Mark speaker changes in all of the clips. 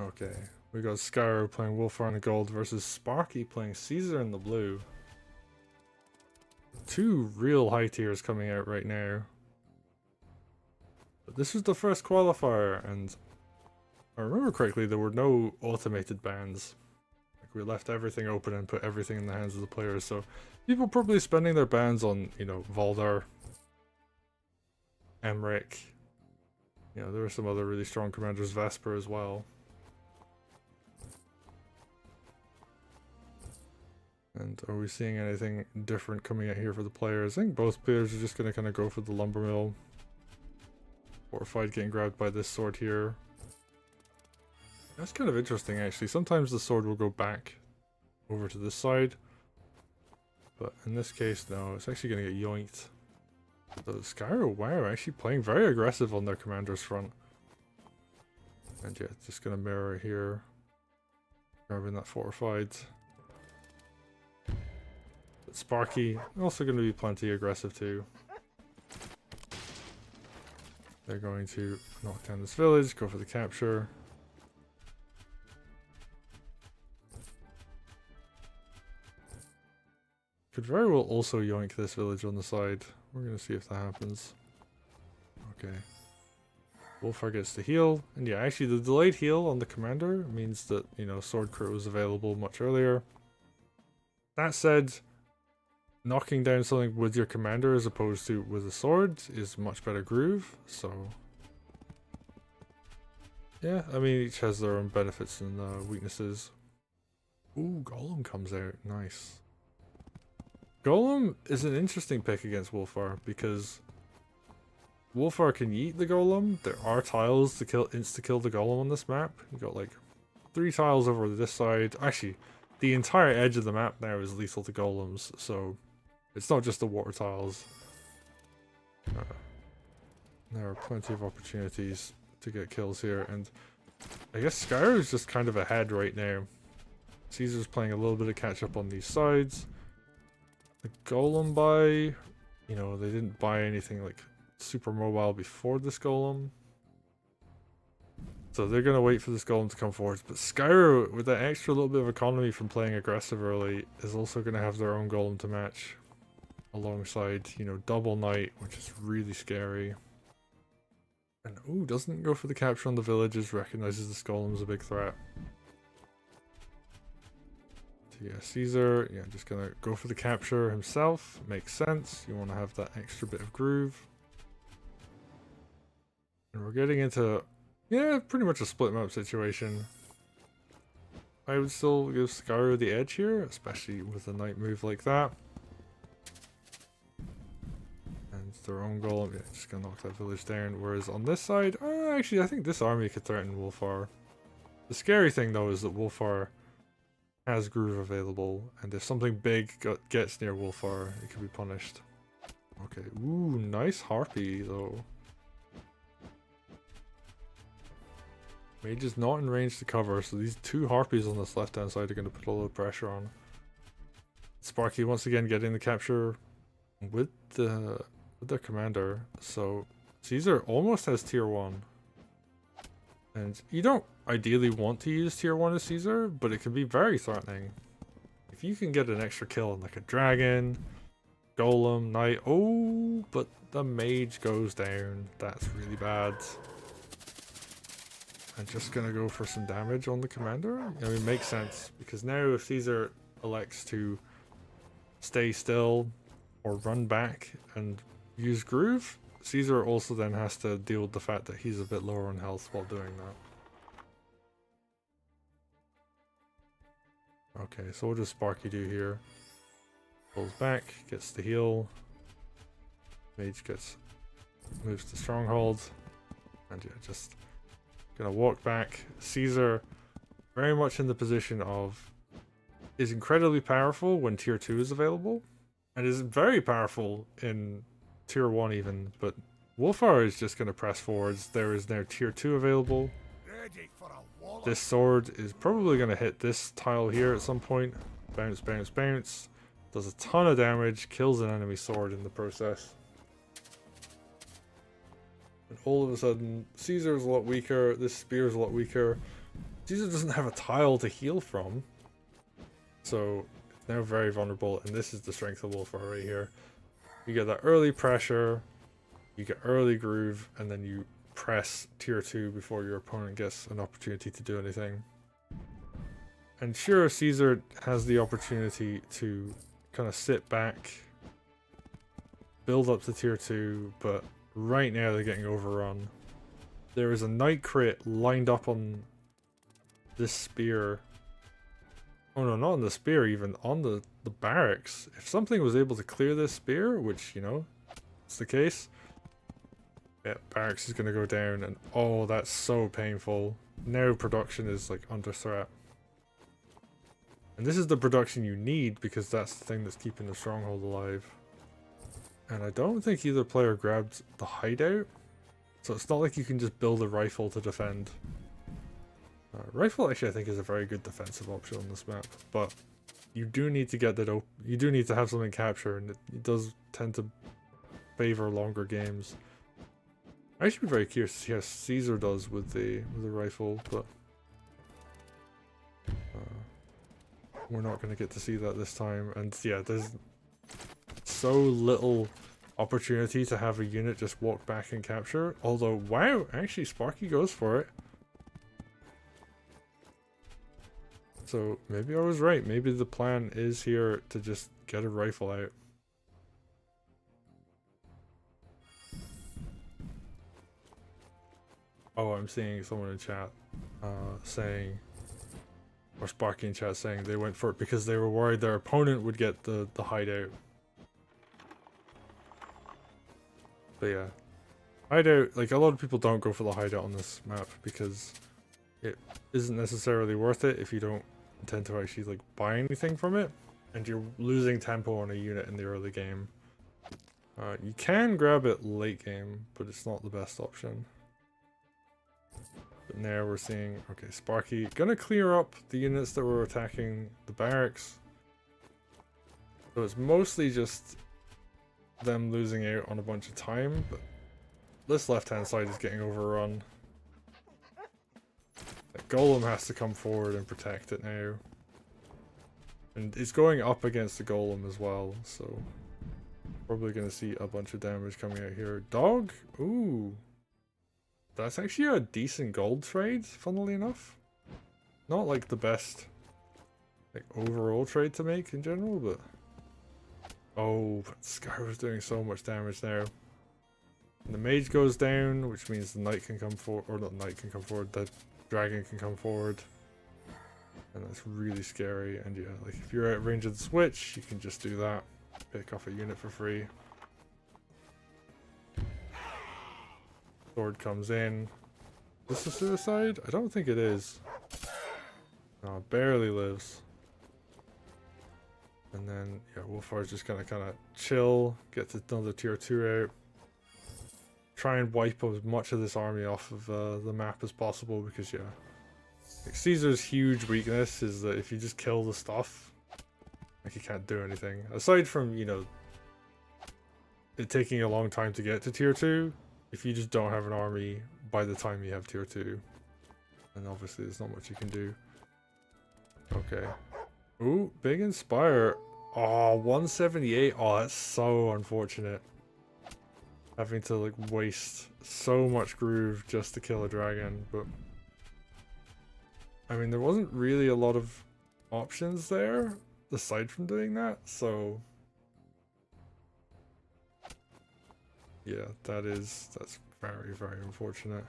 Speaker 1: Okay, we got Skyro playing Wulfar in the gold versus Sparky playing Caesar in the blue. Two real high tiers coming out right now. But this was the first qualifier, and if I remember correctly, there were no automated bans. Like, we left everything open and put everything in the hands of the players, so people probably spending their bans on, you know, Valdar, Emmerich. You know, there were some other really strong commanders, Vesper as well. And are we seeing anything different coming out here for the players? I think both players are just going to kind of go for the lumber mill. Fortified getting grabbed by this sword here. That's kind of interesting actually. Sometimes the sword will go back over to this side. But in this case, no, it's actually going to get yoinked. So Skyro, wow, actually playing very aggressive on their commander's front. And yeah, just going to mirror it here. Grabbing that fortified. But Sparky, also going to be plenty aggressive too. They're going to knock down this village, go for the capture. Could very well also yoink this village on the side. We're going to see if that happens. Okay. Wulfar gets the heal. And yeah, actually the delayed heal on the commander means that, you know, sword crit was available much earlier. That said, knocking down something with your commander as opposed to with a sword is much better groove, so yeah, I mean each has their own benefits and weaknesses. Ooh, Golem comes out, nice. Golem is an interesting pick against Wulfar because Wulfar can yeet the Golem. There are tiles to insta-kill the Golem on this map. You got like 3 tiles over this side. Actually, the entire edge of the map now is lethal to Golems, so it's not just the water tiles. There are plenty of opportunities to get kills here, and I guess Skyro is just kind of ahead right now. Caesar's playing a little bit of catch up on these sides. The Golem buy, you know, they didn't buy anything like super mobile before this Golem. So they're going to wait for this Golem to come forward. But Skyro, with that extra little bit of economy from playing aggressive early, is also going to have their own Golem to match. Alongside, you know, double knight, which is really scary. And ooh, doesn't go for the capture on the villages, recognizes this Golem's a big threat. So yeah, Caesar, yeah, just gonna go for the capture himself. Makes sense. You want to have that extra bit of groove. And we're getting into, yeah, pretty much a split map situation. I would still give Skyro the edge here, especially with a knight move like that. And their own Golem, yeah, just gonna knock that village down. Whereas on this side, actually I think this army could threaten Wulfar. The scary thing though is that Wulfar has groove available, and if something big gets near Wulfar, it could be punished. Okay, ooh, nice harpy though. Mage is not in range to cover, so these 2 harpies on this left hand side are going to put a lot of pressure on. Sparky once again getting the capture with their commander, so Caesar almost has tier 1. And you don't ideally want to use tier 1 as Caesar, but it can be very threatening. If you can get an extra kill on like a dragon, Golem, knight, oh, but the mage goes down, that's really bad. I'm just gonna go for some damage on the commander. I mean, it makes sense, because now if Caesar elects to stay still or run back and use groove, Caesar also then has to deal with the fact that he's a bit lower on health while doing that. Okay, so what does Sparky do here? Pulls back, gets the heal. Mage moves to stronghold, and yeah, just gonna walk back. Caesar very much in the position of is incredibly powerful when tier 2 is available, and is very powerful in tier 1 even, but Wulfar is just gonna press forwards. There is now tier 2 available. This sword is probably gonna hit this tile here at some point. Bounce, bounce, bounce. Does a ton of damage, kills an enemy sword in the process. And all of a sudden, Caesar is a lot weaker, this spear is a lot weaker. Caesar doesn't have a tile to heal from. So it's now very vulnerable, and this is the strength of Wulfar right here. You get that early pressure, you get early groove, and then you press tier 2 before your opponent gets an opportunity to do anything. And sure, Caesar has the opportunity to kind of sit back, build up to tier 2, but right now they're getting overrun. There is a Knight crit lined up on this spear. Oh no, not on the spear, even on the barracks. If something was able to clear this spear, which, you know, it's the case, yeah, barracks is going to go down, and oh, that's so painful. Now production is like under threat. And this is the production you need, because that's the thing that's keeping the stronghold alive. And I don't think either player grabbed the hideout, so it's not like you can just build a rifle to defend. Rifle actually I think is a very good defensive option on this map, but you do need to get that you do need to have something capture, and it does tend to favor longer games. I should be very curious to see how Caesar does with the rifle, but we're not going to get to see that this time. And yeah, there's so little opportunity to have a unit just walk back and capture. Although, wow, actually Sparky goes for it. So maybe I was right. Maybe the plan is here to just get a rifle out. Oh, I'm seeing someone in chat saying, or Sparky in chat saying they went for it because they were worried their opponent would get the hideout. But yeah, hideout, like a lot of people don't go for the hideout on this map because it isn't necessarily worth it if you don't intend to actually like buy anything from it, and you're losing tempo on a unit in the early game. You can grab it late game, but it's not the best option. But now we're seeing, okay, Sparky gonna clear up the units that were attacking the barracks. So it's mostly just them losing out on a bunch of time, but this left hand side is getting overrun. That golem has to come forward and protect it now. And it's going up against the golem as well, so probably gonna see a bunch of damage coming out here. Dog? Ooh. That's actually a decent gold trade, funnily enough. Not like the best like overall trade to make in general, but oh, but Skyro's doing so much damage now. And the mage goes down, which means the knight can come forward, or not knight can come forward, the dragon can come forward. And that's really scary. And yeah, like if you're out of range of the switch, you can just do that. Pick off a unit for free. Sword comes in. Is this a suicide? I don't think it is. No, it barely lives. And then, yeah, Wulfar's just gonna kind of chill, get another tier 2 out. Try and wipe as much of this army off of the map as possible, because yeah, like Caesar's huge weakness is that if you just kill the stuff, like he can't do anything. Aside from, you know, it taking a long time to get to tier 2, if you just don't have an army by the time you have tier 2, then obviously there's not much you can do. Okay. Ooh, big Inspire. Oh, 178. Oh, that's so unfortunate. Having to like waste so much groove just to kill a dragon, but I mean there wasn't really a lot of options there aside from doing that, so yeah, that's very, very unfortunate.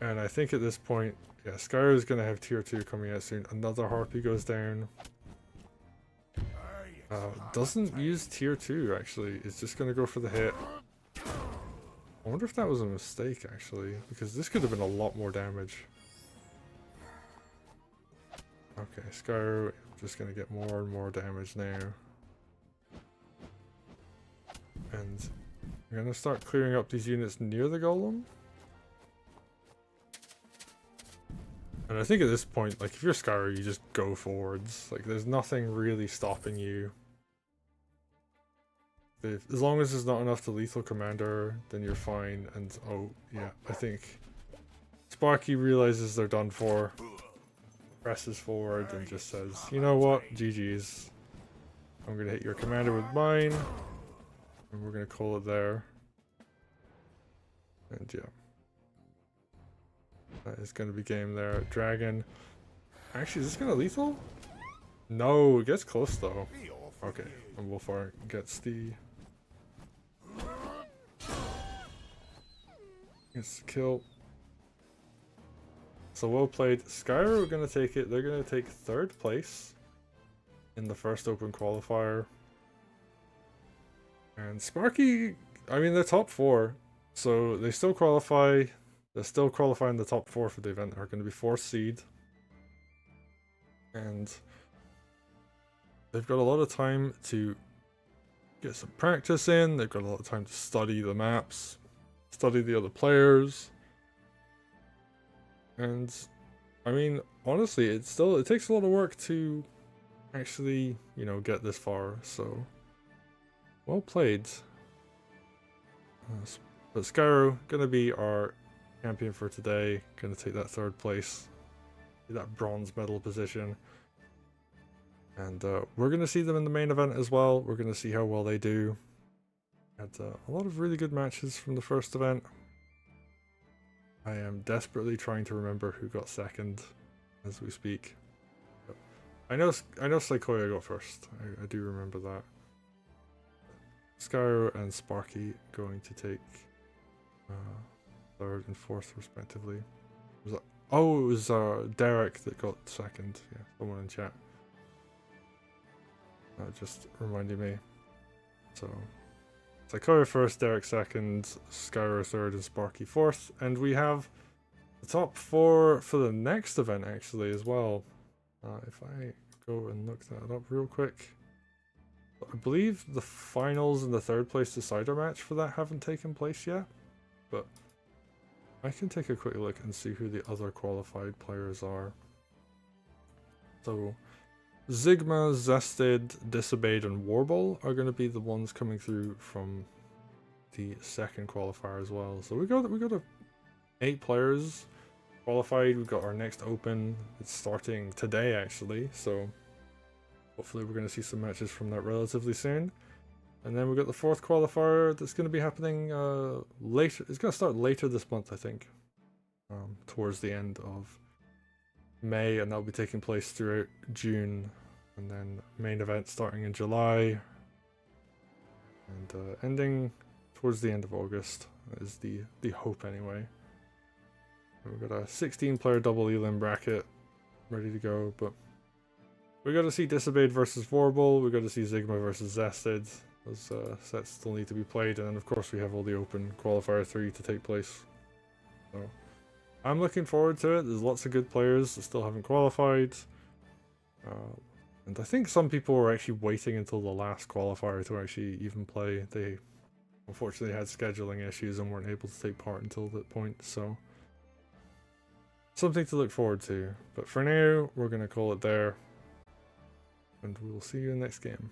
Speaker 1: And I think at this point, yeah, Skyro is gonna have tier 2 coming out soon. Another Harpy goes down. Doesn't use tier 2 actually, it's just gonna go for the hit. I wonder if that was a mistake actually, because this could have been a lot more damage. Okay, Skyro just gonna get more and more damage now. And I'm gonna start clearing up these units near the golem. And I think at this point, like if you're Skyro, you just go forwards. Like there's nothing really stopping you. As long as there's not enough to lethal commander, then you're fine. And oh yeah, I think Sparky realizes they're done for. presses forward and just says, you know what, GG's. I'm gonna hit your commander with mine, and we're gonna call it there. And yeah, that is gonna be game there. Dragon. Actually, is this gonna lethal? No, it gets close though. Okay, and Wulfar gets the kill. So well played. Skyro are gonna take it. They're gonna take 3rd place in the first open qualifier. And Sparky, I mean, they're top 4, so they still qualify. They're still qualifying the top 4 for the event. They're going to be 4th seed. And they've got a lot of time to get some practice in. They've got a lot of time to study the maps, study the other players. And I mean, honestly, it takes a lot of work to actually, you know, get this far. So well played. But Skyro gonna be our champion for today. Gonna take that 3rd place, that bronze medal position. And we're going to see them in the main event as well. We're going to see how well they do. Had a lot of really good matches from the first event. I am desperately trying to remember who got 2nd as we speak. But I know Slykoya got 1st. I do remember that. Skyro and Sparky going to take 3rd and 4th respectively. It was Derek that got 2nd. Yeah, someone in chat. That just reminded me. So, Slykoya 1st, Derek 2nd, Skyro 3rd, and Sparky 4th. And we have the top 4 for the next event actually as well. If I go and look that up real quick. I believe the finals and the 3rd place decider match for that haven't taken place yet. But I can take a quick look and see who the other qualified players are. So, Sigma, Zested, Disobeyed, and Warble are going to be the ones coming through from the 2nd qualifier as well. So we got 8 players qualified. We've got our next open. It's starting today actually, so hopefully we're going to see some matches from that relatively soon. And then we've got the 4th qualifier that's going to be happening later. It's going to start later this month, I think, towards the end of May, and that'll be taking place throughout June, and then main event starting in July and ending towards the end of August is the hope anyway. And we've got a 16-player double elim bracket ready to go, but we got to see Disobeyed versus Warble, we got to see Sigma versus Zested. Those sets still need to be played, and then of course we have all the open qualifier 3 to take place. So I'm looking forward to it. There's lots of good players that still haven't qualified. And I think some people were actually waiting until the last qualifier to actually even play. They unfortunately had scheduling issues and weren't able to take part until that point. So something to look forward to. But for now, we're going to call it there. And we'll see you in the next game.